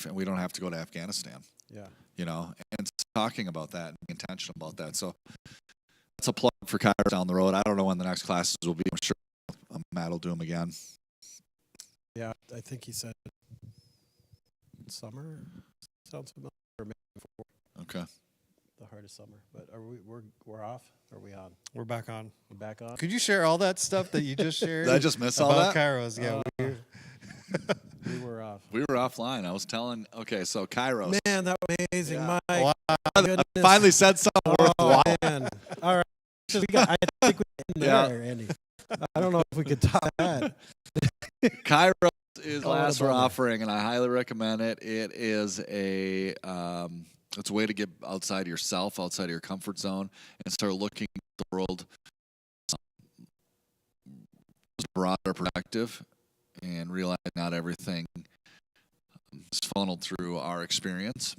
and we don't have to go to Afghanistan. Yeah. You know, and talking about that and being intentional about that. So that's a plug for Kairos down the road. I don't know when the next classes will be. I'm sure Matt will do them again. Yeah, I think he said summer. Sounds familiar. Or maybe before. Okay. The heart of summer. But are we're off? Or are we on? We're back on. We're back on. Could you share all that stuff that you just shared? Did I just miss all about that? Kairos? Yeah. We were off. We were offline. I was telling. Okay, so Kairos. Man, that was amazing, Yeah. Mike. Wow. Goodness. I finally said something worthwhile. Man. All right. I think we end Yeah. there, Andy. I don't know if we could top that. Kairos is Oh, what a last we're bummer. offering, and I highly recommend it. It is it's a way to get outside yourself, outside of your comfort zone, and start looking at the world with a broader perspective, and realize not everything is funneled through our experience.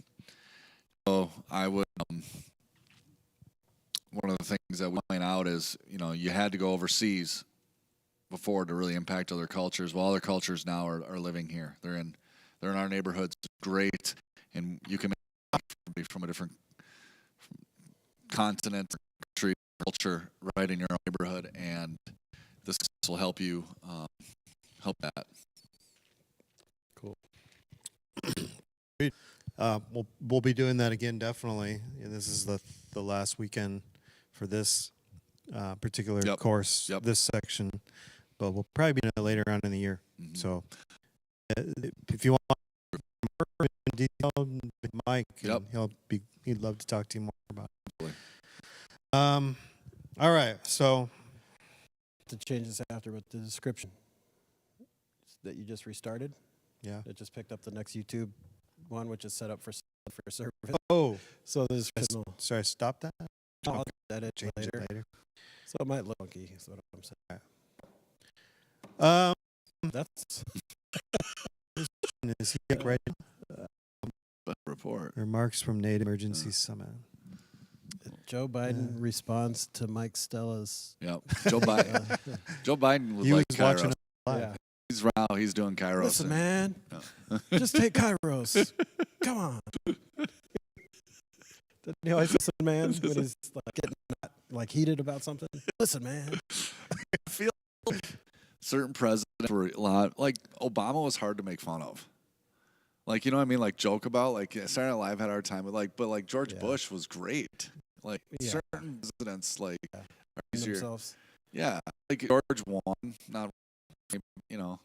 So I would. One of the things that we point out is, you know, you had to go overseas before to really impact other cultures. Well, other cultures now are living here. They're in our neighborhoods. Great, and you can be from a different continent, country, culture, right in your own neighborhood, and this will help you help that. Cool. We'll be doing that again, definitely. And this is the last weekend for this particular course, this section. But we'll probably be doing it later on in the year. Mm-hmm. So if you want more detail, Mike, he'd love to talk to you more about it. All right, so To change this after, but the description that you just restarted. Yeah. It just picked up the next YouTube one, which is set up for service. Oh, so the description will, sorry, stop that. I'll edit Change it it later. later. So it might look funky, is what I'm saying. That's Is he ready? Report. Remarks from Native Emergency Summit. Joe Biden responds to Mike Stella's. Yep. Joe Biden. Joe Biden was He like was Kairos. watching it live. Yeah. He's doing Kairos. Listen, man, Yeah. just take Kairos. Come on. Didn't he always listen, man, when he's like getting heated about something? Listen, man. I feel certain presidents were a lot like Obama was hard to make fun of. Like, you know what I mean? Like, joke about. Like, Saturday Night Live had a hard time with, like, but like George Bush was great. Like, certain presidents are easier. Themselves. Yeah, like George won, not, you know,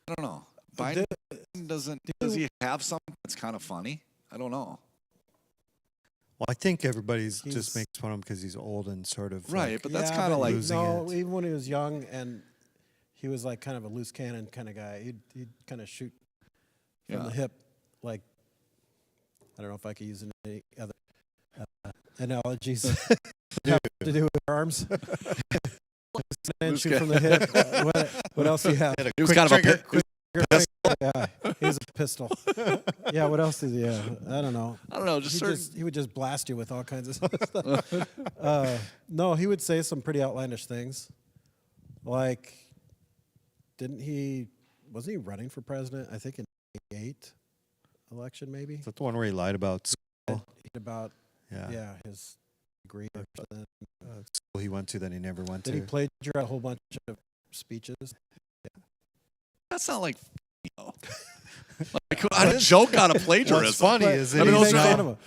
I don't know. Biden does he have something that's kind of funny? I don't know. Well, I think everybody's just makes fun of him because he's old and sort of right, like, but that's kind of like losing it. Even when he was young and he was like kind of a loose cannon kind of guy, he'd kind of shoot from the hip. Like, I don't know if I could use any other analogies have to do with arms. And shoot from the hip. What else do you have? He was kind of a pistol. Yeah, he was a pistol. Yeah, what else did he have? I don't know. He would just blast you with all kinds of stuff. No, he would say some pretty outlandish things. Like, wasn't he running for president? I think in the 2008 election, maybe? Is that the one where he lied about school? His degree or something. School he went to that he never went to. Did he plagiarize a whole bunch of speeches? Yeah. That's not like, like a joke on a plagiarism. What's funny is that now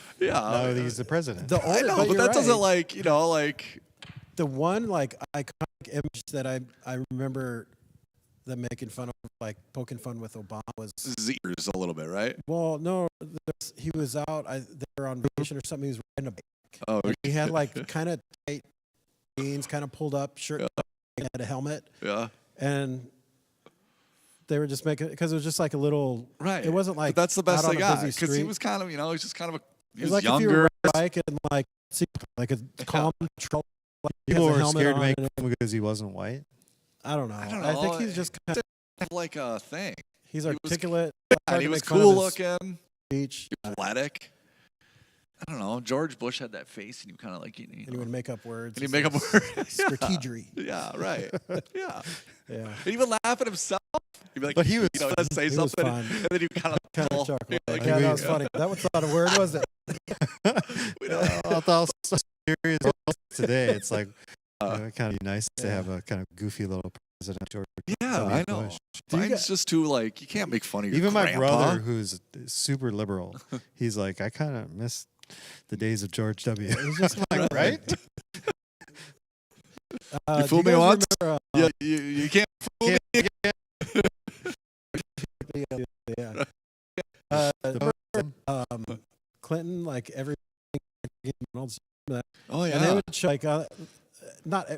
he's the president. I know, but that doesn't like the one like iconic image that I remember them making fun of, like poking fun with Obama was his ears a little bit, right? Well, no, he was out. They were on vacation or something. He was riding a bike. Oh, okay. He had like kind of tight jeans, kind of pulled up shirt. He had a helmet. Yeah. And they were just making, because it was just like a little. Right. It wasn't like. But that's the best they got, because he was kind of, he's just kind of he was like younger. If you were a bike and like a calm control. Like people were scared to make him because he wasn't white. I don't know. I think he's just kind of like a thing. He's articulate. And he was cool looking. Speech. Athletic. I don't know. George Bush had that face, and you kind of like, and he would make up words. And he'd make up words. Strategery. Yeah, right. Yeah. Yeah. He'd even laugh at himself. He'd be like, but he was, let's say something, and then he kind of chuckle. Like, yeah, that was funny. That was not a word, was it? I'll so serious today. It's like kind of nice to have a kind of goofy little president. George I know. Mine's just too like you can't make fun of your even grandpa. My brother, who's super liberal, he's like, I kind of miss the days of George W. He's just like, right? You fool me once. Yeah, you can't fool me again. Clinton, like every McDonald's. Oh yeah. And they would show, like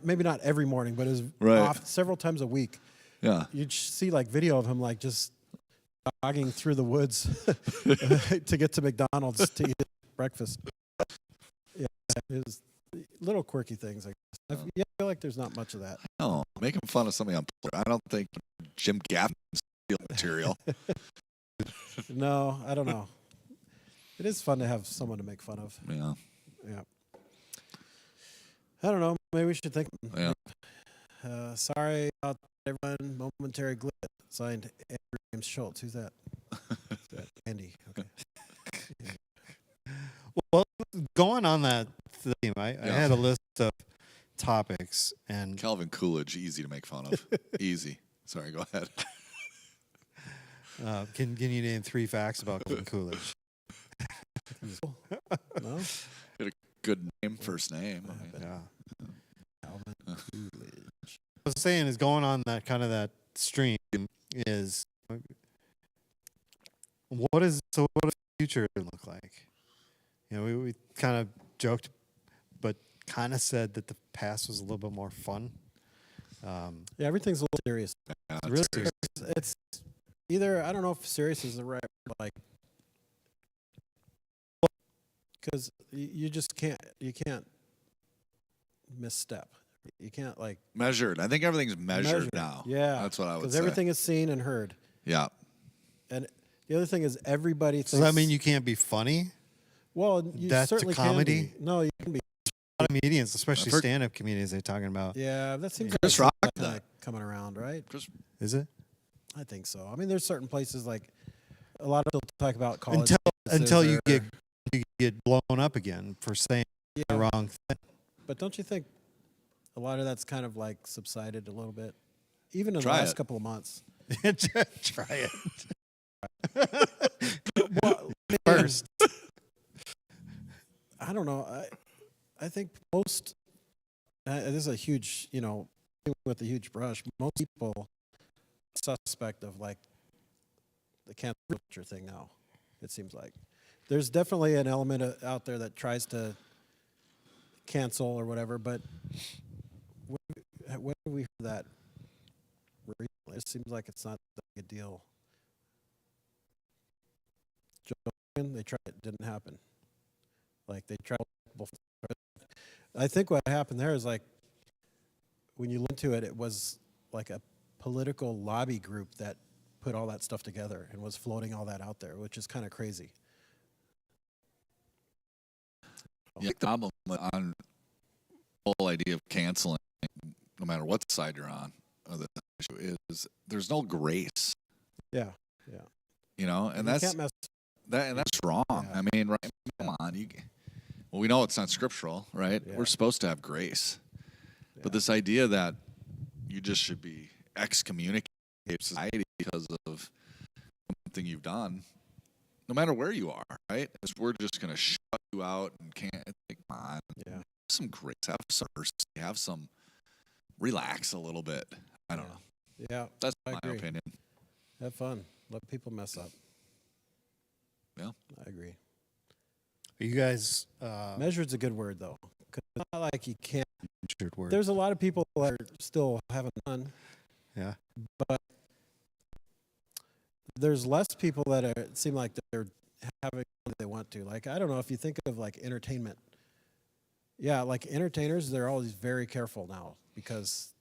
maybe not every morning, but it was off several times a week. Yeah. You'd see like video of him like just jogging through the woods to get to McDonald's to eat breakfast. Yeah, it was little quirky things. I guess. I feel like there's not much of that. No, making fun of somebody on Twitter. I don't think Jim Gaffin's steal material. No, I don't know. It is fun to have someone to make fun of. Yeah. Yeah. I don't know. Maybe we should think. Yeah. Sorry about everyone. Momentary glitch. Signed Andrew James Schultz. Who's that? Andy. Okay. Yeah. Well, going on that theme, I had a list of topics, and Calvin Coolidge, easy to make fun of. Easy. Sorry, go ahead. Can you name 3 facts about Calvin Coolidge? No. Get a good name, first name. Yeah. Calvin Coolidge. I was saying is going on that kind of that stream is what does the future look like? You know, we kind of joked, but kind of said that the past was a little bit more fun. Yeah, everything's a little serious. Yeah, Really serious. It's either, I don't know if serious is the right word, like, because you just can't misstep. You can't like measured. I think everything's measured now. Yeah, that's what I would say. Because everything is seen and heard. Yeah. And the other thing is everybody thinks. Does that mean you can't be funny? Well, you That's certainly a comedy. can be. No, you can be. A lot of comedians, especially stand-up comedians, they're talking about. Yeah, that seems Chris like Rock kind of coming around, right? Is it? I think so. I mean, there's certain places like a lot of people talk about college until you get blown up again for saying the wrong thing. But don't you think a lot of that's kind of like subsided a little bit, even in the Try last it. couple of months? Try it. Well, First. I don't know. I think most. This is a huge, with a huge brush. Most people suspect of like the cancel culture thing now. It seems like there's definitely an element out there that tries to cancel or whatever. But when we heard that recently, it seems like it's not that big a deal. Joe Biden, they tried, it didn't happen. Like they tried. I think what happened there is like when you look into it, it was like a political lobby group that put all that stuff together and was floating all that out there, which is kind of crazy. Yeah, the problem on the whole idea of canceling, no matter what side you're on, the issue is there's no grace. Yeah, yeah. And you can't mess and that's wrong. Yeah. I mean, right? Come on, well, we know it's not scriptural, right? Yeah. We're supposed to have grace, Yeah. but this idea that you just should be excommunicated from society because of something you've done, no matter where you are, right? Is we're just going to shut you out and can't. Come on, Yeah. have some grace, have some mercy, have some relax a little bit. I don't know. Yeah, That's I my agree. opinion. Have fun. Let people mess up. Yeah, I agree. Are you guys Measured's a good word though, 'cause it's not like you can't. measured word? There's a lot of people that are still having fun, Yeah. but there's less people that seem like they're having fun they want to. Like I don't know if you think of like entertainment. Yeah, like entertainers, they're always very careful now because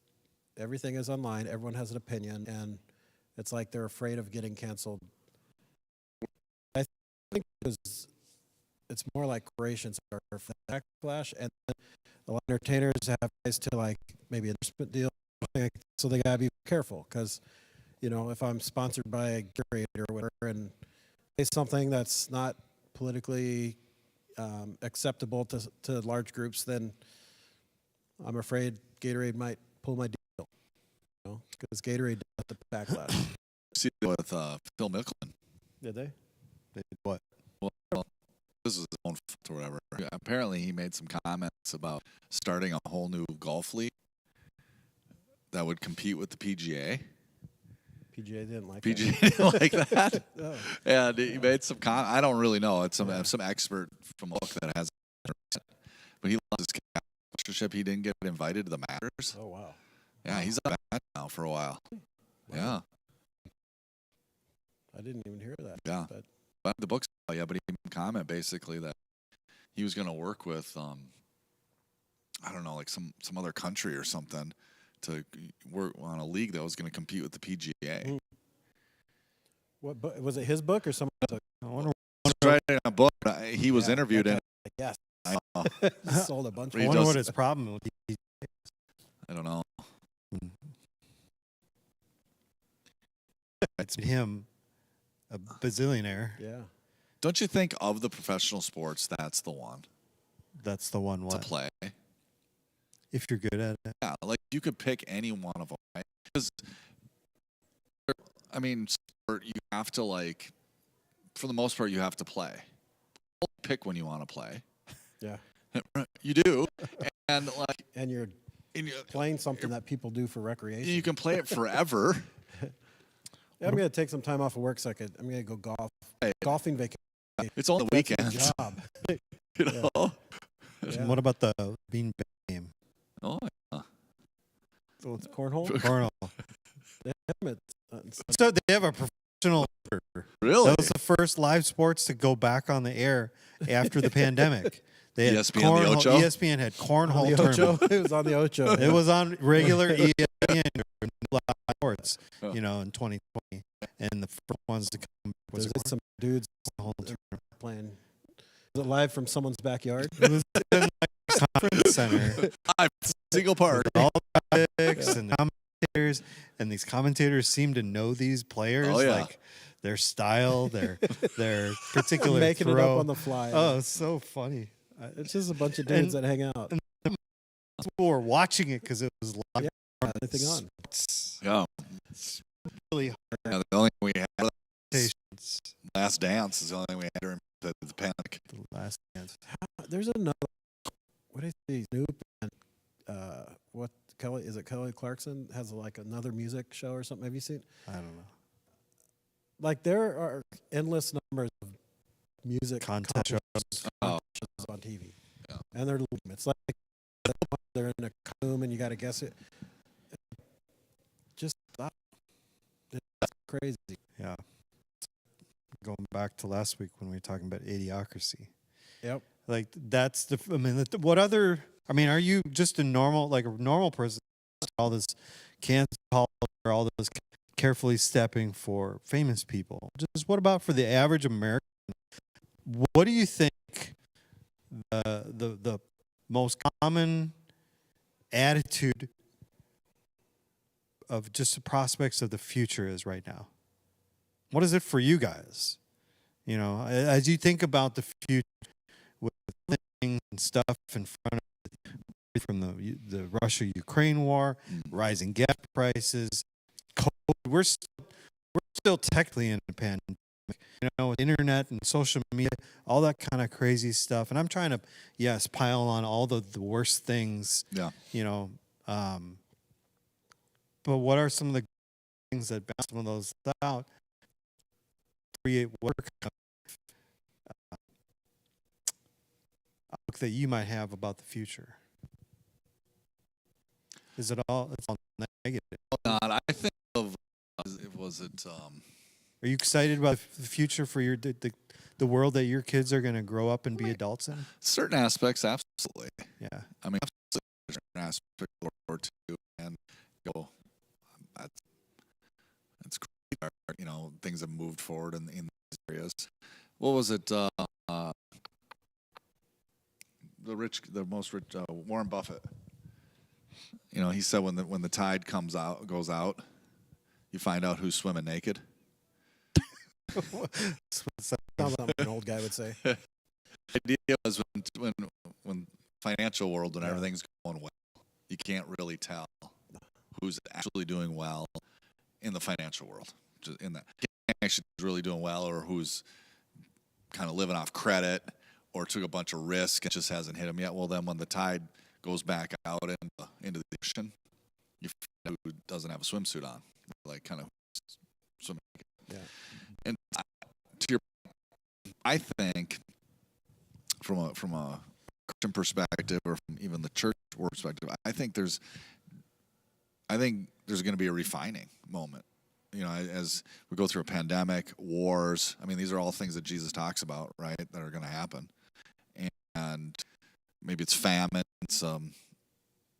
everything is online. Everyone has an opinion, and it's like they're afraid of getting canceled. I think it's it's more like corporations are for the backlash, and then a lot of entertainers have guys to like maybe an endorsement deal, so they gotta be careful because, you know, if I'm sponsored by a Gatorade or whatever and say something that's not politically acceptable to large groups, then I'm afraid Gatorade might pull my deal, you know, because Gatorade got the backlash. See with Phil Mickelson. Did they? They did what? Well, this is his own fault or whatever. Apparently, he made some comments about starting a whole new golf league that would compete with the PGA. PGA didn't like PGA didn't like that. Oh. And he made some I don't really know. It's some expert from a book that has, but he lost his sponsorship. He didn't get invited to the Masters. Oh wow. Yeah, he's on that now for a while. Wow. Yeah. I didn't even hear that. Yeah. But the book's but he made a comment basically that he was going to work with I don't know, like some other country or something to work on a league that was going to compete with the PGA. What book? Was it his book or someone else? I wonder. Writing a book. He was interviewed in. Yes. Sold a bunch. I wonder what his problem would be. I don't know. It's him, a bazillionaire. Yeah. Don't you think of the professional sports, that's the one? That's the one to play. If you're good at it. Yeah, like you could pick any one of them. Right? Because, I mean, sport, you have to like, for the most part, you have to play. You pick when you want to play. Yeah. You do, and like, and you're playing something that people do for recreation. You can play it forever. Yeah, I'm gonna take some time off of work so I'm gonna go golf. Golfing vacation. It's on the weekends. Job. You know. Yeah. What about the beanbag game? Oh yeah. So it's cornhole. Cornhole. So they have a professional. Really? That was the first live sports to go back on the air after the pandemic. They had ESPN, the Ocho? ESPN had cornhole tournament. It was on the Ocho. It was on regular ESPN live sports, you know, in 2020. And the first ones to come was some dudes playing. Was it live from someone's backyard? It was in the conference center. Single park. All the picks and the commentators, and these commentators seem to know these players, like their style, their particular making throw. It up on the fly. Oh, it's so funny. It's just a bunch of dudes that hang out. And people were watching it because it was live. Yeah, anything on. Yeah. It's really hard. Yeah, the only thing we had Last Dance is the only thing we had during the panic. The Last Dance. There's another. What is he? Snoop and what Kelly? Is it Kelly Clarkson has like another music show or something? Have you seen? I don't know. Like there are endless numbers of music content shows on TV, and they're it's like they're in a room and you got to guess it. Just stop. It's crazy. Yeah. Going back to last week when we were talking about Idiocracy. Yep. Like that's the. I mean, what other? I mean, are you just a normal person? All this cancel culture, all this carefully stepping for famous people. Just what about for the average American? What do you think the most common attitude of just the prospects of the future is right now? What is it for you guys? You know, as you think about the future with things and stuff in front of it, from the Russia-Ukraine war, rising gas prices, COVID, we're still technically in a pandemic. You know, with internet and social media, all that kind of crazy stuff. And I'm trying to, pile on all the worst things. Yeah. You know, but what are some of the things that balance some of those out? Create work outlook that you might have about the future. Is it all? It's all negative. Not. I think of. Was it? Are you excited about the future for your the world that your kids are going to grow up and be adults in? Certain aspects, absolutely. Yeah. I mean, absolutely certain aspects of World War II and go. It's great. You know, things have moved forward in these areas. What was it? the most rich, Warren Buffett. You know, he said when the tide goes out, you find out who's swimming naked. Sounds like an old guy would say. The idea was when financial world, when everything's going well, you can't really tell who's actually doing well in the financial world. Just in that, actually really doing well, or who's kind of living off credit, or took a bunch of risk and just hasn't hit him yet. Well, then when the tide goes back out into the ocean, you find out who doesn't have a swimsuit on, like kind of swimming. Yeah. And to your, I think from a Christian perspective, or from even the church world perspective, I think there's going to be a refining moment. You know, as we go through a pandemic, wars. I mean, these are all things that Jesus talks about, right? That are going to happen, and maybe it's famine, some,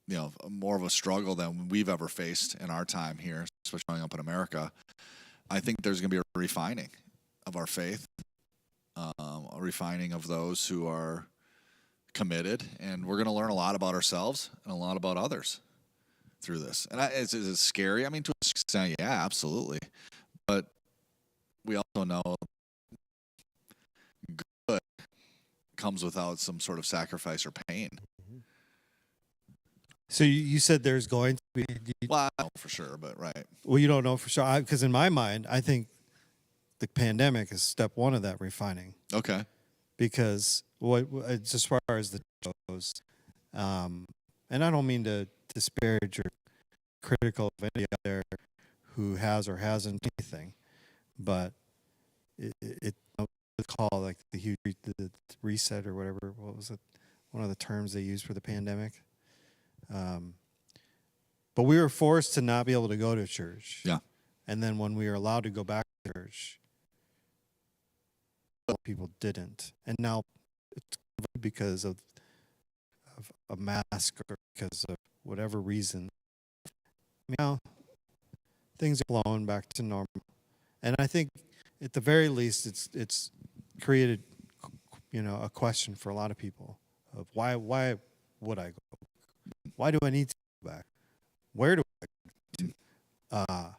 you know, more of a struggle than we've ever faced in our time here, especially growing up in America. I think there's going to be a refining of our faith, a refining of those who are committed, and we're going to learn a lot about ourselves and a lot about others through this. And is it scary? I mean, to a extent, yeah, absolutely. But we also know good comes without some sort of sacrifice or pain. So you said there's going to be... Well, I don't know for sure, but right. Well, you don't know for sure. Because in my mind, I think the pandemic is step one of that refining. Okay. Because as far as the goes, and I don't mean to disparage or critical of anybody out there who has or hasn't anything, but it's called like the huge reset or whatever. What was it? One of the terms they used for the pandemic. But we were forced to not be able to go to church. Yeah. And then when we were allowed to go back to church, people didn't. And now it's because of a mask or because of whatever reason. Now things are flowing back to normal. And I think at the very least it's created, you know, a question for a lot of people of why would I go? Why do I need to go back? Where do I go to?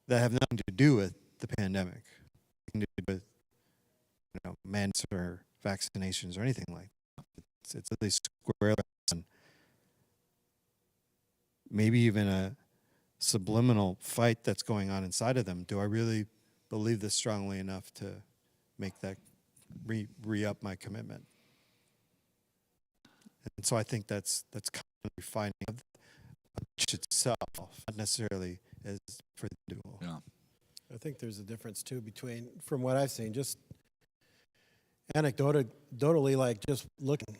That have nothing to do with the pandemic, nothing to do with, you know, mandates or vaccinations or anything like that. It's at least squarely on maybe even a subliminal fight that's going on inside of them. Do I really believe this strongly enough to make that re-up my commitment? And so I think that's kind of refining of the church itself, not necessarily as for the individual. Yeah. I think there's a difference too between, from what I've seen, just anecdotally, like just looking,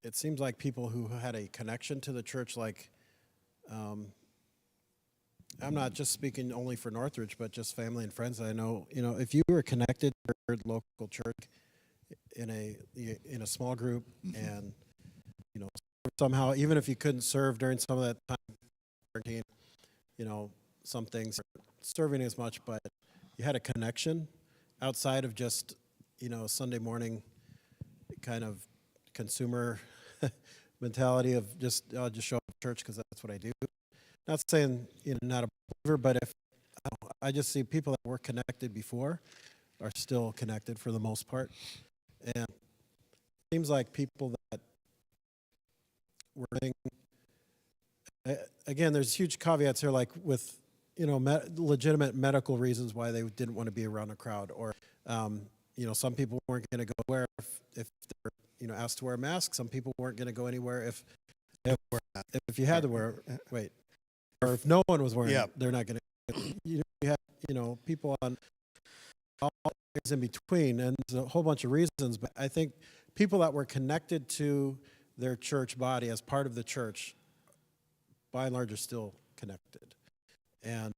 it seems like people who had a connection to the church, like, I'm not just speaking only for Northridge, but just family and friends that I know. You know, if you were connected to your local church in a small group, and you know, somehow, even if you couldn't serve during some of that time, quarantine, you know, some things aren't serving as much, but you had a connection outside of just, you know, Sunday morning kind of consumer mentality of just, I'll just show up at church because that's what I do. Not saying, you know, not a believer, but if I just see people that were connected before are still connected for the most part. And it seems like people that were, again, there's huge caveats here, like with, you know, legitimate medical reasons why they didn't want to be around a crowd, or, you know, some people weren't going to go where if they're, you know, asked to wear a mask. Some people weren't going to go anywhere if you had to wear, or if no one was wearing it, they're not going to. You have, you know, people on all things in between, and there's a whole bunch of reasons. But I think people that were connected to their church body as part of the church, by and large, are still connected. And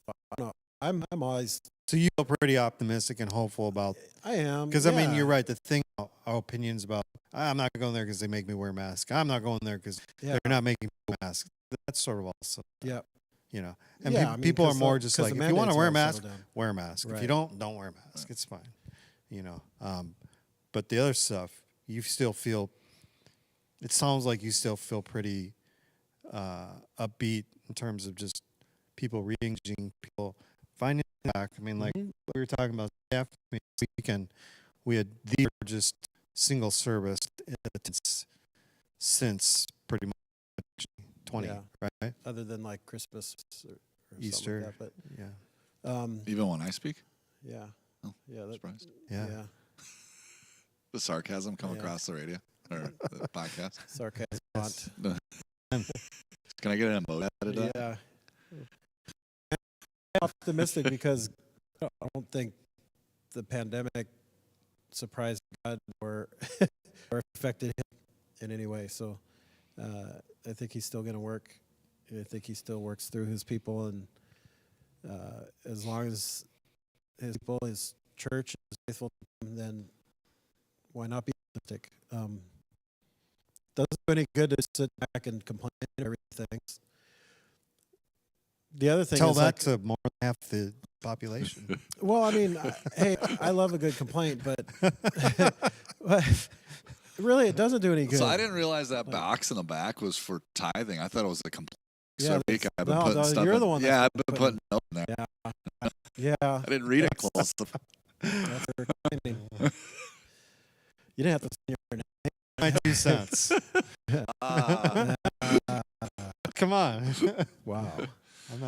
I don't know, I'm always. So you feel pretty optimistic and hopeful about. I am, because I mean, you're right. The thing, our opinions about, I'm not going there because they make me wear a mask. I'm not going there because they're not making me wear a mask. That's sort of also. Yeah. You know, and people are more just like, if you want to wear a mask, wear a mask. Right. If you don't wear a mask. It's fine. You know, But the other stuff, you still feel. It sounds like you still feel pretty upbeat in terms of just people reengaging, people finding back. I mean, like we were talking about this weekend, we had the largest single service since pretty much 20, right? Other than like Christmas or Easter, like that, but yeah. Even when I speak? Yeah. Oh, yeah. Surprised. Yeah. The sarcasm come across the radio or the podcast. Sarcasm. Can I get an emoji out of that? Yeah. I'm optimistic because I don't think the pandemic surprised God or affected him in any way. So I think he's still going to work. I think he still works through his people, and as long as his people, his church is faithful to him, then why not be optimistic? Doesn't do any good to sit back and complain and everything. The other thing Tell is that like, to more than half the population. well, I mean, hey, I love a good complaint, but really, it doesn't do any good. So I didn't realize that box in the back was for tithing. I thought it was a complaint. Yeah, week I've been putting stuff you're in. the one. Yeah, I've been putting notes in there. Yeah. I didn't read it close. That's you didn't have to send your name. My 2 cents. Come on. Wow.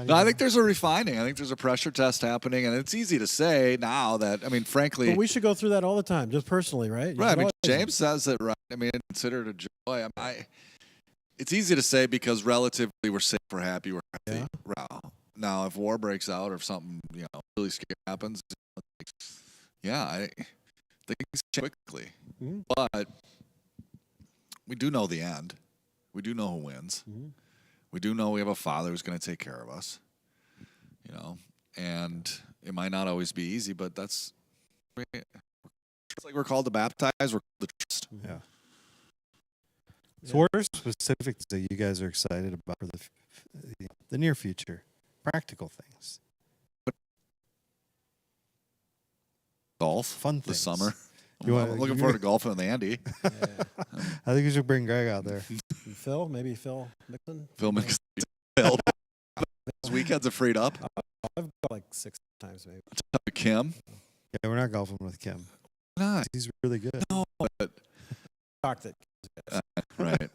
No, I think there's a refining. I think there's a pressure test happening, and it's easy to say now that, I mean, frankly. But we should go through that all the time, just personally, right? Right. I mean, James says it right. I mean, consider it a joy. It's easy to say because relatively we're safe, we're happy, we're healthy. Yeah. Now, if war breaks out or if something, really scary happens, things change quickly. Mm-hmm. But we do know the end. We do know who wins. Mm-hmm. We do know we have a Father who's going to take care of us. And it might not always be easy, but it's like we're called to baptize, we're called to trust. Yeah. So what are specifics that you guys are excited about for the near future? Practical things. Golf. Fun things. This summer. I'm looking forward to golfing with Andy. I think you should bring Greg out there. Maybe Phil Mixon. Phil Mixon. His weekends are freed up. I've got like 6 times maybe. Kim. Yeah, we're not golfing with Kim. Nice. He's really good. No, but talk that. Right.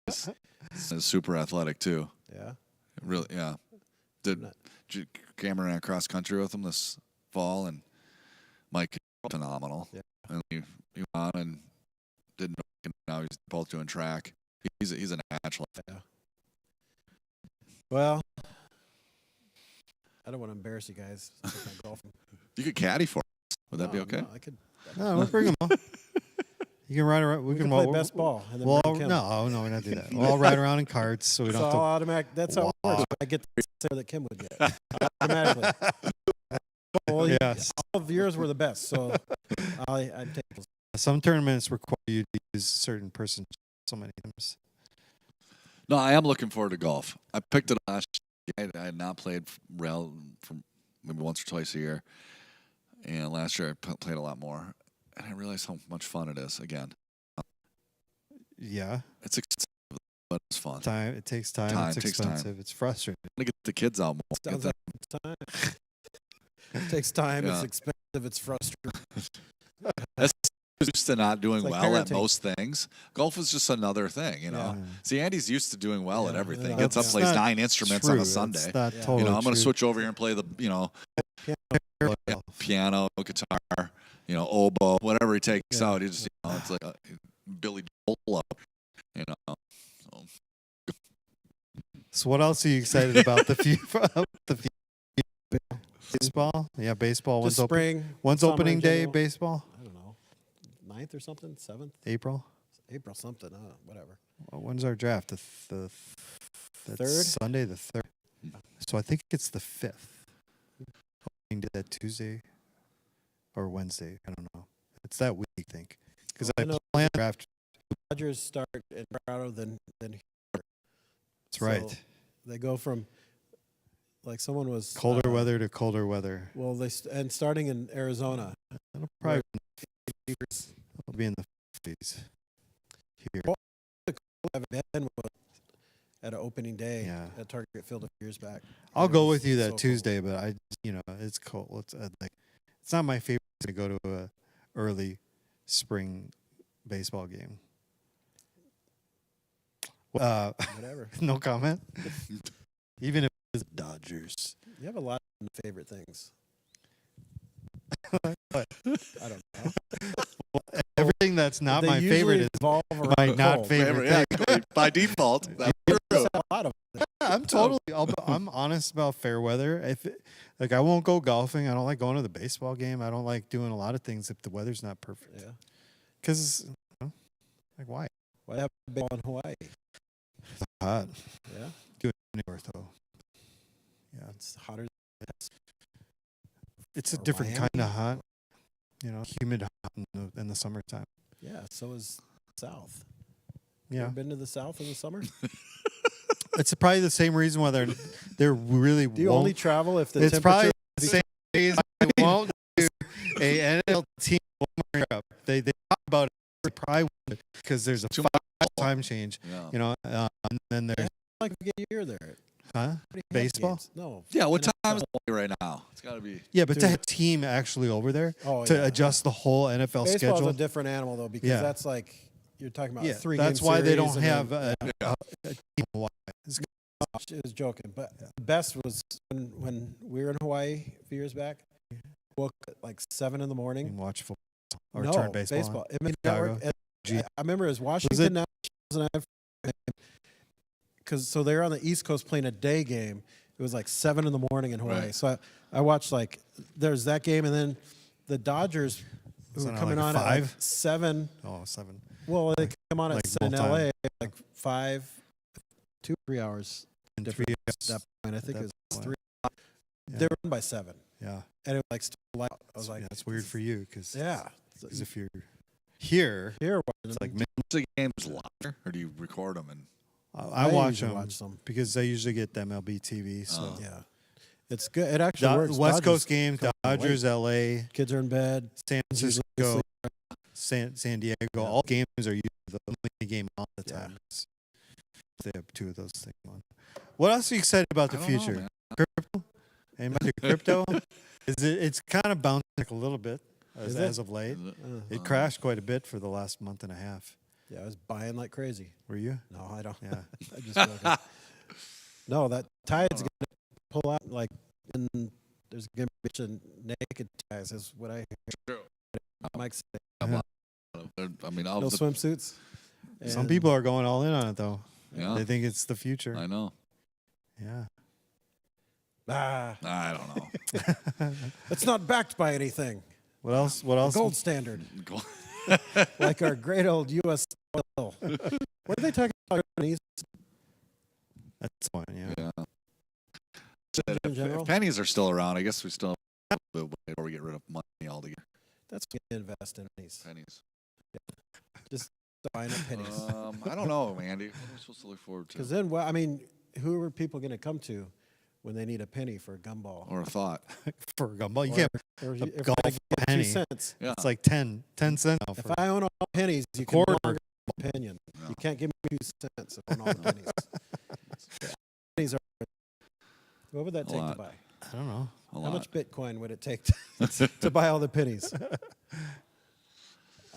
He's super athletic too. Yeah. Really, yeah. Did Cameron ran cross country with him this fall, and Mike phenomenal. Yeah. And he went on and didn't. Now he's both doing track. He's a natural. Yeah. Well, I don't want to embarrass you guys. Golfing. You could caddy for us. Would that be okay? No, I could. No, we'll bring him on. You can ride around. We can play best ball. And then no, we're not do that. We'll all ride around in carts, so we don't have to. Automatic. That's how it works. I get the answer that Kim would get automatically. Well, yes. All of yours were the best, so I'd take those. Some tournaments require you to use a certain person so many times. No, I am looking forward to golf. I picked it last year. I had not played rail for maybe once or twice a year, and last year I played a lot more. And I realized how much fun it is again. Yeah. It's expensive, but it's fun. It takes time. It's expensive. It's frustrating. To get the kids out more. Sounds like time. It takes time. Yeah. It's expensive. It's frustrating. That's used to not doing well parenting. At most things. Golf is just another thing, Yeah. See, Andy's used to doing well at everything. Yeah. Gets up, plays 9 instruments on a Sunday. That's not totally I'm going to switch over here and play the, piano, guitar. Oboe, whatever he takes out, he just, it's like a Billy Joel up, So what else are you excited about? The baseball? Yeah, baseball. When's opening day, baseball? I don't know. 9th or something? 7th? April something. Whatever. Well, when's our draft? The 3rd? Sunday the 3rd. So I think it's the 5th. Opening day that Tuesday. Or Wednesday, I don't know. It's that week, I think. Because I plan draft. Dodgers start in Colorado, then here. That's right. They go from, like someone was colder weather to colder weather. Well, and starting in Arizona. That'll probably be in the 50s here. Well, I've been at an opening day Yeah. at Target Field a few years back. I'll And it go was with you that so Tuesday, but it's cold. It's it's not my favorite to go to a early spring baseball game. Whatever. No comment. Even if it's Dodgers. You have a lot of favorite things. I don't know. Everything that's not They my usually favorite is revolve around my not cold. favorite Yeah, thing. by default. That's There's true. a lot of them. I'm honest about fair weather. I won't go golfing. I don't like going to the baseball game. I don't like doing a lot of things if the weather's not perfect. Yeah. Because, why? Why have baseball in Hawaii? It's hot. Yeah. Do it anywhere though. Yeah, It's hotter. it's a Or different Miami? kind of hot. Humid hot in the summertime. Yeah. So is South. Yeah, Ever been to the South in the summer? it's probably the same reason why they're really. Do you only travel if the It's probably temperature? the same reason I won't do a NFL team in Europe. They talk about it probably because there's a Too 5 much. time change. Yeah. And then there's Like we get a year there. huh? How do you have Baseball? games? No. Yeah, what NFL. time is it right now? It's got to be. Yeah, but to Dude. have a team actually over there Oh, to yeah. adjust the whole NFL Baseball's schedule. a different animal though because Yeah. that's like you're talking about Yeah, a 3 that's game why they series don't and have then- a team in Hawaii. It's good. I was joking, but the best was when we were in Hawaii a few years back. Woke at like 7 in the You morning. can watch football or No, turn baseball. on. I mean, Chicago. network, and Gee. I remember it was Washington Nationals, because so they were on the East Coast playing a day game. It was like 7 in the morning in Hawaii. Right. So I watched there's that game, and then the Dodgers who Isn't were it coming like on a at like 5? 7. Oh, 7. Well, they come on at like 7 in both LA like 5, 2, 3 hours. And Different 3 at that point. I think that it was point. 3. Yeah. They were in by 7, Yeah. and it was like still light. I was like, That's weird for you because yeah. if you're here, Here, it's like The games live, or do you record them? And I watch usually them watch some. because I usually get the MLB TV. So Oh. Yeah, it's good. It actually works. West Dodgers Coast game, come late. Dodgers, LA, Kids are in bed. San usually Francisco, San Diego. Yeah. All games are usually the only game all the Yeah. time. They have 2 of those things on. What else are you excited about the I don't know, future? man. Crypto? Anybody crypto? It's kind of bouncing a little bit Is it? as of late. Is it? It crashed quite a bit for the last month and a half. Yeah, I was buying like crazy. Were you? No, I don't. Yeah. I just joking. No, that tide's gonna pull out and there's gonna be a bunch of naked ties. Is what I hear. Mike said. Yeah. I mean, No swimsuits. Some And- people are going all in on it though. Yeah. They think it's the future. I know. Yeah. Ah, I don't know. it's not backed by anything. What else? What else? Gold standard, Go- like our great old U.S. oil. What are they talking about? Japanese That's one. Yeah. yeah. in general? If pennies are still around, I guess we still have a little bit before we get rid of money altogether. That's what you invest in these. Pennies. Just buying up pennies. I don't know, Andy. What are we supposed to look forward to? Because then, well, I mean, who are people going to come to when they need a penny for a gumball? Or a thought. For a gumball, you Or- can't. or a if golf I get penny. 2 cents. Yeah. It's like 10 cents now. If For, I own all pennies, you can quarter. no longer have an opinion. No. You can't give me 2 cents if I own all the pennies. Pennies are. What would that A take lot. to buy? I don't know. A How lot. much Bitcoin would it take to buy all the pennies?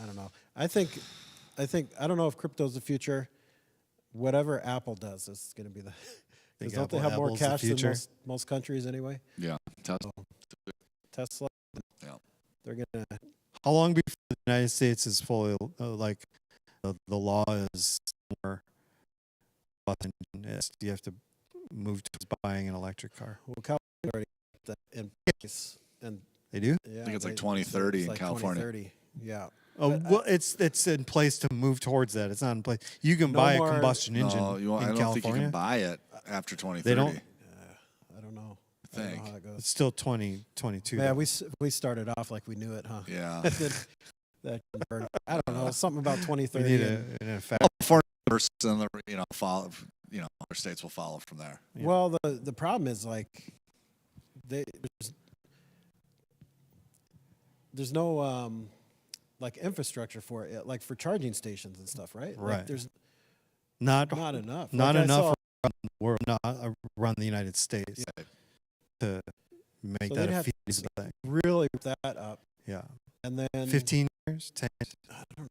I don't know. I think I don't know if crypto's the future. Whatever Apple does is going to be the. Because don't they have more Apple's the cash than future? most countries anyway? Yeah. Tesla. Tesla. Yeah. They're gonna. How long before the United States is fully like the law is more? Yes, you have to move towards buying an electric car. Well, California already got that in place, and They do. yeah, I think it's like they- 2030 it's in like California. 2030. Yeah. Oh But, well, it's in place to move towards that. It's not in place. You can No buy more- a combustion engine No, I in don't think you California. can buy it after 2030. They don't- I don't know. I I don't think. know how it goes. It's still 2022. Yeah, we started off like we knew it, huh? Yeah. That burned. I don't know, something about we 2030. need and- an effect. California first, and the follow. Other states will follow from there. Yeah. Well, the problem is like there's no like infrastructure for it, like for charging stations and stuff, right? Right. Like there's not enough. Not like enough around the world, not around the United States to make So that they'd a have to feasible thing. really put that up, Yeah. and then 15 years, 10 years, I don't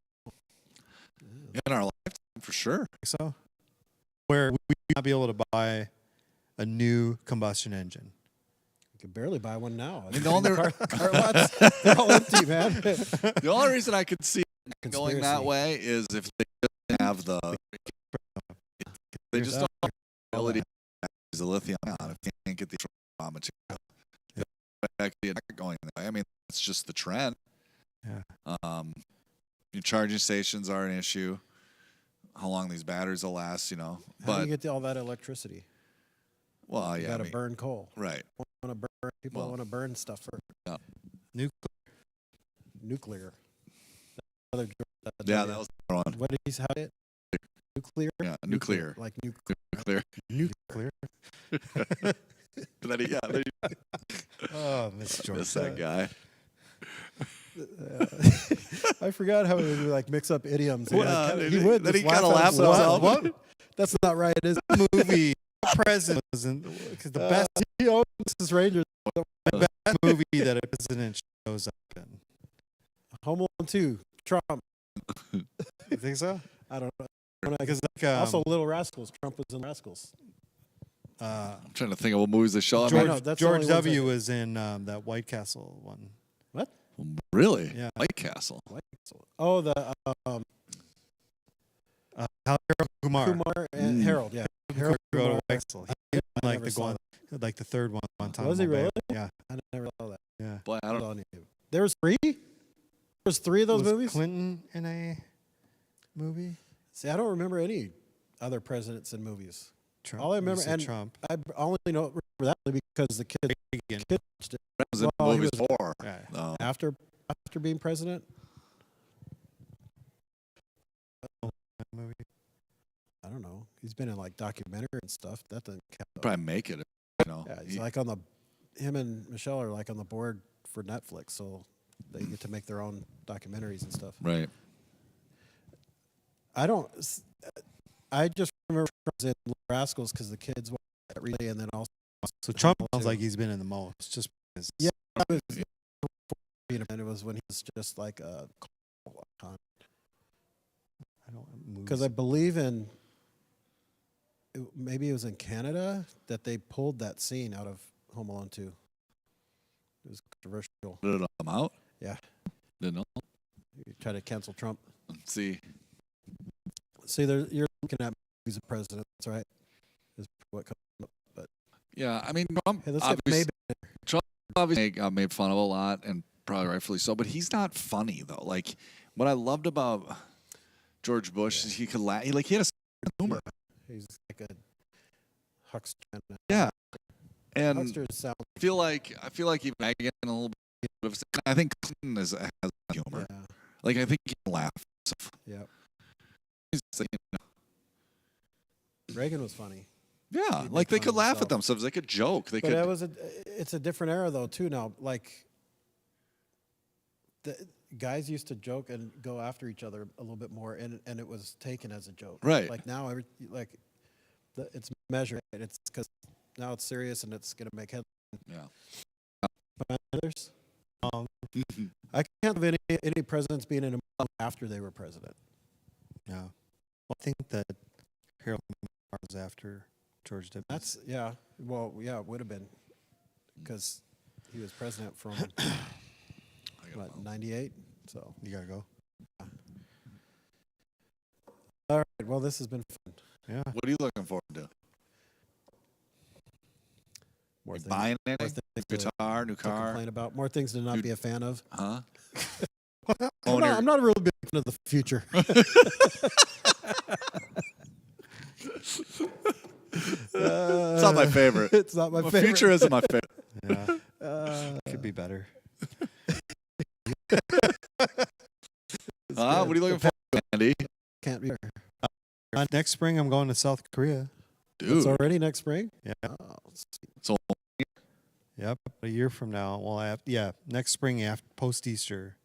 In our lifetime, for sure. so. Where we would not be able to buy a new combustion engine. You can barely buy one now. I mean, the only car lots, they're all empty, man. the only reason I could see it going that Conspiracy. way is if they didn't have they just don't have the ability to use the lithium on if they can't get the raw material. Actually, not going that way. I mean, it's just the trend. Yeah. Your charging stations are an issue. How long these batteries will last, you know. How do But you get all that electricity? well, You yeah, got to burn coal. right. People Well, want to burn stuff for nuclear. Another Yeah, that was the one. What did he say? It? Nuclear? Yeah, nuclear. Like nuclear. Nuclear. Nuclear. Then he, Oh, Miss George. miss that guy. I forgot how he would like mix up idioms. Well, He would. then just he kinda at laughed himself. himself. What? That's not right, is it? Movie president wasn't because the best He owns his Rangers. movie that a president shows up in. Home Alone 2. Trump. You think so? I don't know. Because Also, Little Rascals. Trump was in Rascals. I'm trying to think of what movies they show. George- I know, mean, that's the George only ones W. was in that White Castle one. What? really? Yeah. White Castle. Oh, the Harold Kumar. Kumar and Harold. Yeah. Harold Go to Kumar. White Castle. He was I like never the saw like the third one on time. Was he really? Yeah. I never saw that. Yeah. Boy, I don't. There was three. There's three of those Was movies. Clinton in a movie? See, I don't remember any other presidents in movies. Trump. All I remember, You said and Trump. I only remember that because the kid Reagan. watched it That was in Well, he movies was- four. Yeah. No. after being president. Movie. I don't know. He's been in like documentary and stuff. That doesn't count. Probably make it. You know. Yeah, he's like on the. Him and Michelle are like on the board for Netflix, so they get to make their own documentaries and stuff. Right. I don't. I just remember Trump was in Little Rascals because the kids watched it every day, and then also. So Trump Home sounds Alone like 2. he's been in the most. Just because. Yeah, and it was when he was just like a. I don't. Because I believe in. Maybe it was in Canada that they pulled that scene out of Home Alone 2. It was controversial. Did it come out? Yeah. Didn't know. You try to cancel Trump. Let's see. See, you're looking at movies of presidents, right? Is what comes up. But Yeah, I mean, Trump hey, let's get obviously, maybe. obviously got made fun of a lot, and probably rightfully so. But he's not funny though. Like what I loved about George Bush is he could laugh. He had a sense of humor. He's like a huckster. Yeah, and Hucksters sound. I feel like even Megan a little bit. Of, I think Clinton has humor. Yeah. Like I think he can laugh. Yeah. He's like, Reagan was funny. yeah, He'd like make they fun could of laugh himself. at themselves. They could joke. They But could. it's a different era though too now. Like the guys used to joke and go after each other a little bit more, and it was taken as a joke. Right. Like now, it's measured. It's because now it's serious and it's gonna make headlines. Yeah. But others, I can't think of any presidents being in a movie after they were president. Yeah. Well, I think that Harold Kumar was after George W. That's Well, yeah, it would have been because he was president from what 98. So You gotta go. all right. Well, this has been fun. Yeah. What are you looking forward to? More You things, buying more anything? things Guitar, new to car? complain about. More things to not Dude. be a fan of. Huh? I'm not a real big fan of the future. It's not my favorite. It's not my The favorite. future isn't my favorite. Yeah. Could be better. What are you looking for, Andy? Can't be. Next spring, I'm going to South Korea. Dude, It's already next spring. Yeah. Oh, sweet. so Yep. A year from now. Well, next spring after post Easter.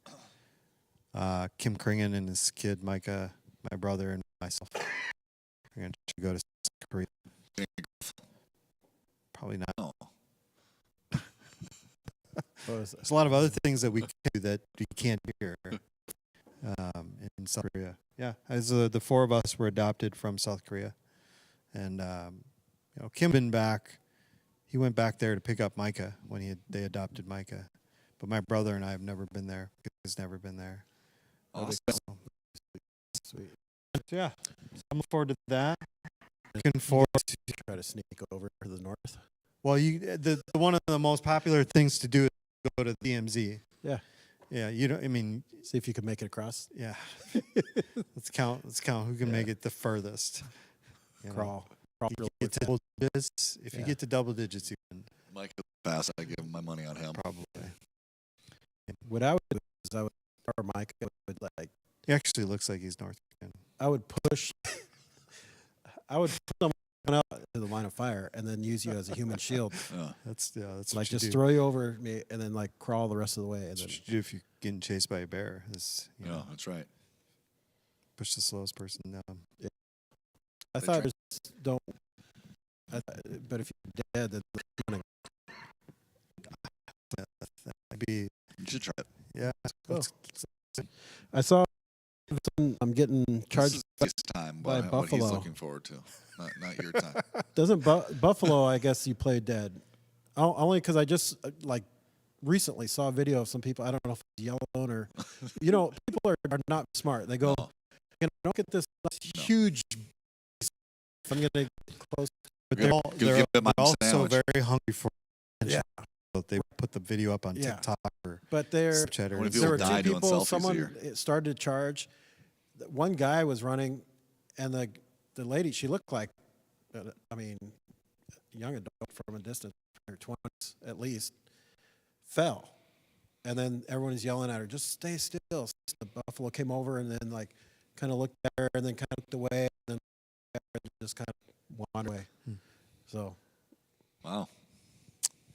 Kim Kringen and his kid Micah, my brother, and myself. We're going to go to South Korea. Probably not. No. There's a lot of other things that we can do that we can't do here in South Korea. Yeah, as the four of us were adopted from South Korea, and Kim been back. He went back there to pick up Micah when they adopted Micah, but my brother and I have never been there. He's never been there. Awesome. Sweet. So yeah, I'm looking forward to that. Looking forward to try to sneak over to the north. Well, one of the most popular things to do is go to DMZ. Yeah. Yeah, see if you can make it across. Yeah. Let's count who can make it the furthest. Crawl. If you get to double digits, you can. Mike is fast. I give my money on him. Probably. What I would do is I would start Mike. He actually looks like he's North Korean. I would push. I would put someone out to the line of fire and then use you as a human shield. That's like what just do. throw you over me and then like crawl the rest of the way. And That's then, what you do if you're getting chased by a bear. That's right. Push the slowest person down. Yeah. I thought don't. But if you're dead, then that'd be. You should try it. Yeah. I saw. I'm getting charged this time by what Buffalo. He's looking forward to, not your time. Doesn't Buffalo? I guess you play dead. Only because I just recently saw a video of some people. I don't know if it's Yellowstone or, people are not smart. They go, don't get this huge. I'm going to get close. But they're also very hungry for attention. Yeah. So they put the video up on TikTok or Snapchat. When there were die two people. Someone started to charge. One guy was running, and the lady, she looked like, young adult from a distance, her 20s at least, fell. And then everyone was yelling at her, just stay still. The buffalo came over and then kind of looked at her and then kind of looked away and then just kind of wandered away. So. Wow.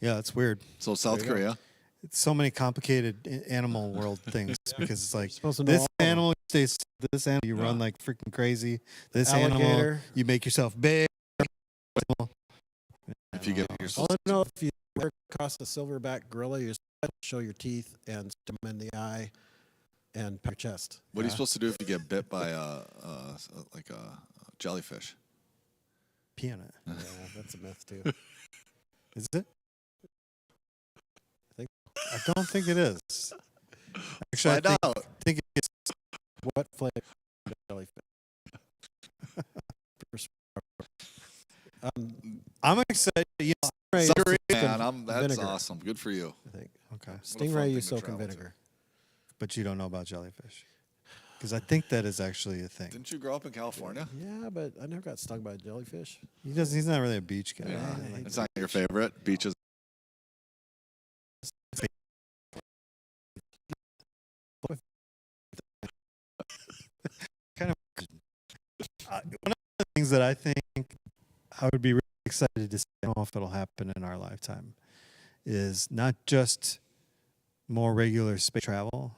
Yeah, that's weird. So South Korea. It's so many complicated animal world things because it's like this animal stays, this animal you run like freaking crazy. This alligator. Animal you make yourself big. If you get yourself. I don't know if you work across a silverback gorilla, you show your teeth and stim in the eye and your chest. What are you supposed to do if you get bit by a jellyfish? Pee on it. Yeah, that's a myth too. Is it? I don't think it is. Actually, I think it's what flavor jellyfish. I'm excited. That's awesome. Good for you. I think. Okay. Stingray you soak in vinegar. But you don't know about jellyfish. Because I think that is actually a thing. Didn't you grow up in California? Yeah, but I never got stung by a jellyfish. He's not really a beach guy. Yeah. It's not your favorite beaches. Kind of. One of the things that I think I would be really excited to see, I don't know if it'll happen in our lifetime, is not just more regular space travel,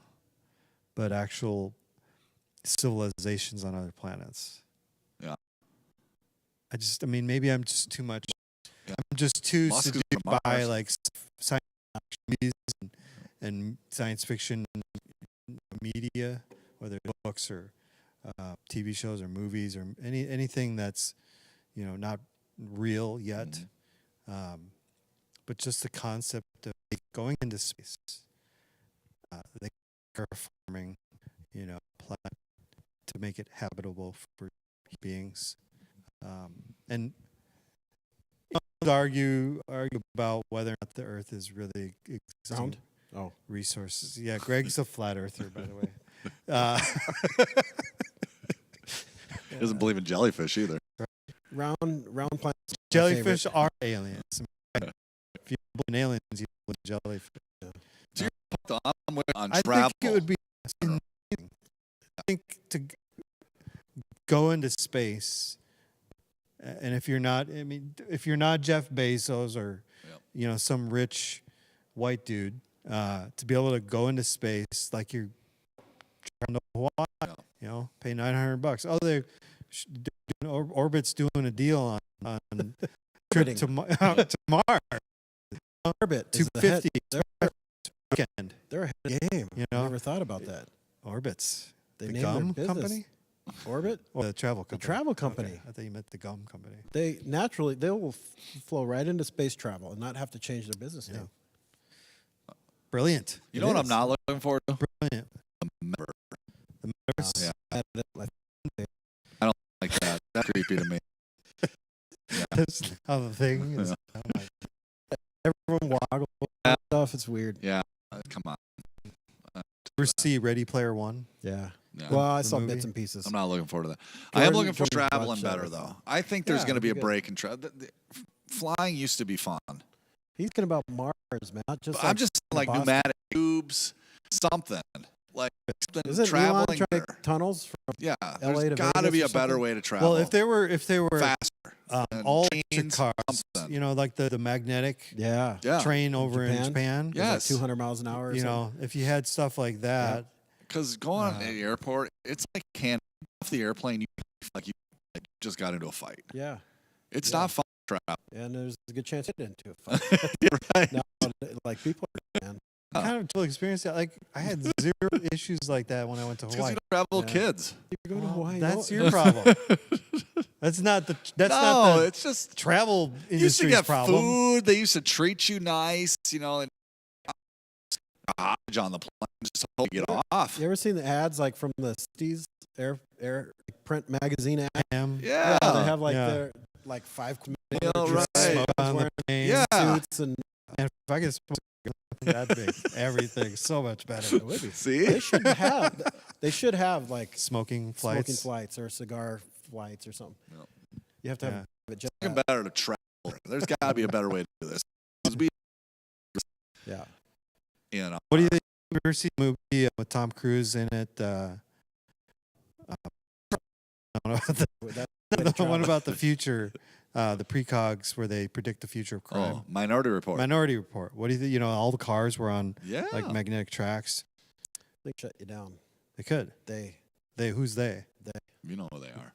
but actual civilizations on other planets. Yeah. Maybe I'm just too much. Yeah. I'm just too seduced by like science fiction and science fiction media, whether it's books or TV shows or movies or anything that's not real yet, but just the concept of going into space, the terraforming, planet to make it habitable for beings, and argue about whether or not the Earth is really round. Resources. Yeah, Greg's a flat earther, by the way. He doesn't believe in jellyfish either. Round planets. Jellyfish are aliens. If you believe in aliens, you believe in jellyfish. Yeah. On I travel. think it would be amazing. I think to go into space, and if you're not Jeff Bezos or some rich white dude, to be able to go into space like you're to Hawaii. You know, pay $900. Oh, Orbit's doing a deal on trip to Mars. Orbit $250 weekend. They're ahead of the game. You know, I never thought about that. Orbit's They the named gum their business company. Orbit Or the travel company. The travel company. Okay. I thought you meant the gum company. They will flow right into space travel and not have to change their business name. Brilliant. You know what I'm not looking forward to? Brilliant. The member. The members. Yeah. I don't like that. That's creepy to me. That's how the thing is. Oh my. Everyone waggles and stuff. It's weird. Yeah. Come on. Ever see Ready Player One? Yeah. Yeah. Well, I The saw movie? bits and pieces. I'm not looking forward to that. I am looking for Jordan traveling watched that better, with though. me. I think there's Yeah, going to be a good. break in travel. Flying used to be fun. He's thinking about Mars, man. Not just. I'm just like Boston. pneumatic tubes, something. Like Isn't traveling. Elon trying to better. make tunnels from Yeah, LA there's to got to Vegas be or a better something? way to travel. Well, if they were faster, and all electric chains, cars, something. you know, like the magnetic Yeah. Yeah, train over in Japan. Yeah. Yes. 200 miles an hour. Or You know, if you had stuff like that, because going to the airport, it's like can't off the airplane. You feel like you just got into a fight. Yeah. It's Yeah. not fun to travel. And there's a good chance to get into a fight. Right. No, like people are, man. kind of experience that. Like I had zero issues like that when I went to Because Hawaii. you don't travel with Yeah. kids. You're going to Hawaii. That's no? your problem. That's not the. That's not the it's just travel you used to industry's get problem. food. They used to treat you nice, you know, and on the plane just to get off. You ever seen the ads like from the 60s air print magazine ad? Yeah. They have like Yeah. their like 5 Yeah, right. Smoke on the wearing plane. Yeah. suits and And if I could smoke that big, everything so much better. it would be. See? They should have like Smoking flights. smoking flights or cigar flights or something. Yep. You have to have it just It's that. better to travel. There's got to be a better way to do this. 'Cause we, Yeah. you know, What do you think? You ever see the movie with Tom Cruise in it? I don't know. The one about the future, the precogs where they predict the future of crime. Minority Report. Minority Report. What do you think? You know, all the cars were on Yeah. like magnetic tracks. They shut you down. They could. They. Who's they? You know who they are.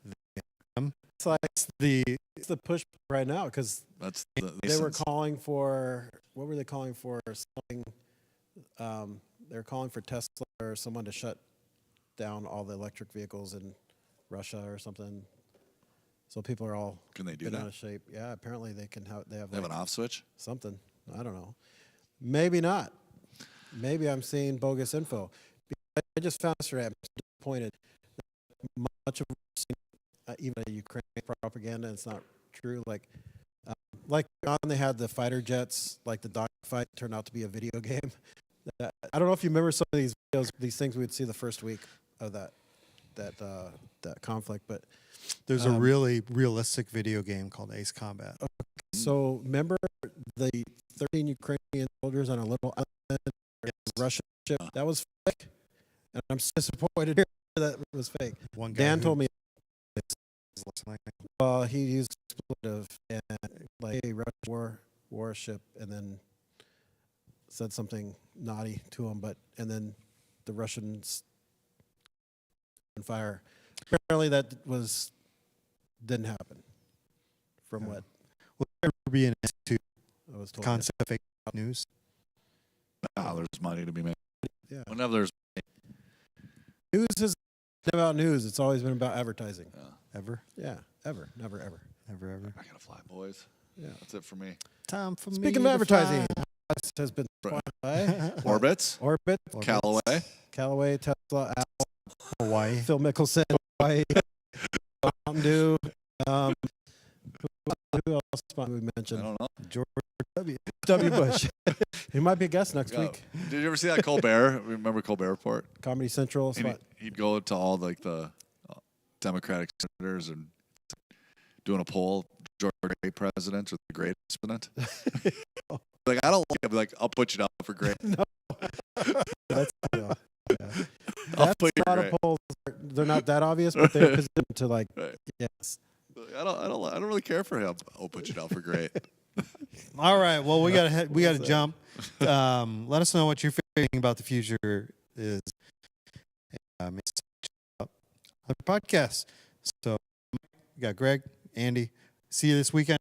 It's like The it's the push right now because That's the they were Masons. calling for what were they calling for? Something. They were calling for Tesla or someone to shut down all the electric vehicles in Russia or something. So people are all Can they do been out that? of shape. Yeah, apparently they can have. They have They have like an off switch? something. I don't know. Maybe not. Maybe I'm seeing bogus info. I just found yesterday. I'm disappointed. Much of even the Ukraine propaganda, it's not true. Like on they had the fighter jets, like the dogfight turned out to be a video game. I don't know if you remember some of these videos, these things we'd see the first week of that conflict, but there's a really realistic video game called Ace Combat. so remember the 13 Ukrainian soldiers on a little island, Russian ship that was fake, and I'm so disappointed here that it was fake. One guy Dan who told me was like, he used expletive and like a Russian warship, and then said something naughty to him, and then the Russians fire. Apparently that didn't happen. From what will there ever be an end to I was told. concept of fake news? There's money to be made. Yeah. Whenever there's News is about news. It's always been about advertising. Ever? Yeah, ever, never, ever. Ever, ever. I gotta fly, boys. Yeah. That's it for me. Time for Speaking me of to advertising, fly. this has been sponsored by Orbits, Orbit, Callaway. Callaway, Tesla, Apple, Hawaii. Phil Mickelson, Hawaii, Mountain Dew. Who else did we I mention? don't know. George W. W. Bush. He might be a guest next week. Did you ever see that Colbert? Remember Colbert Report? Comedy Central. And Spot. he'd go to all like the Democratic senators and doing a poll. George great president or the greatest president? Like I don't like it. I'd be like, I'll put you down for great. That's, I'll that's put you not great. a poll. They're not that obvious, but they're positioned to like. Right. Yes. I don't really care for him. I'll put you down for great. All right. Well, we got to jump. Let us know what your favorite thing about the future is. check out other podcasts. So we got Greg, Andy. See you this weekend.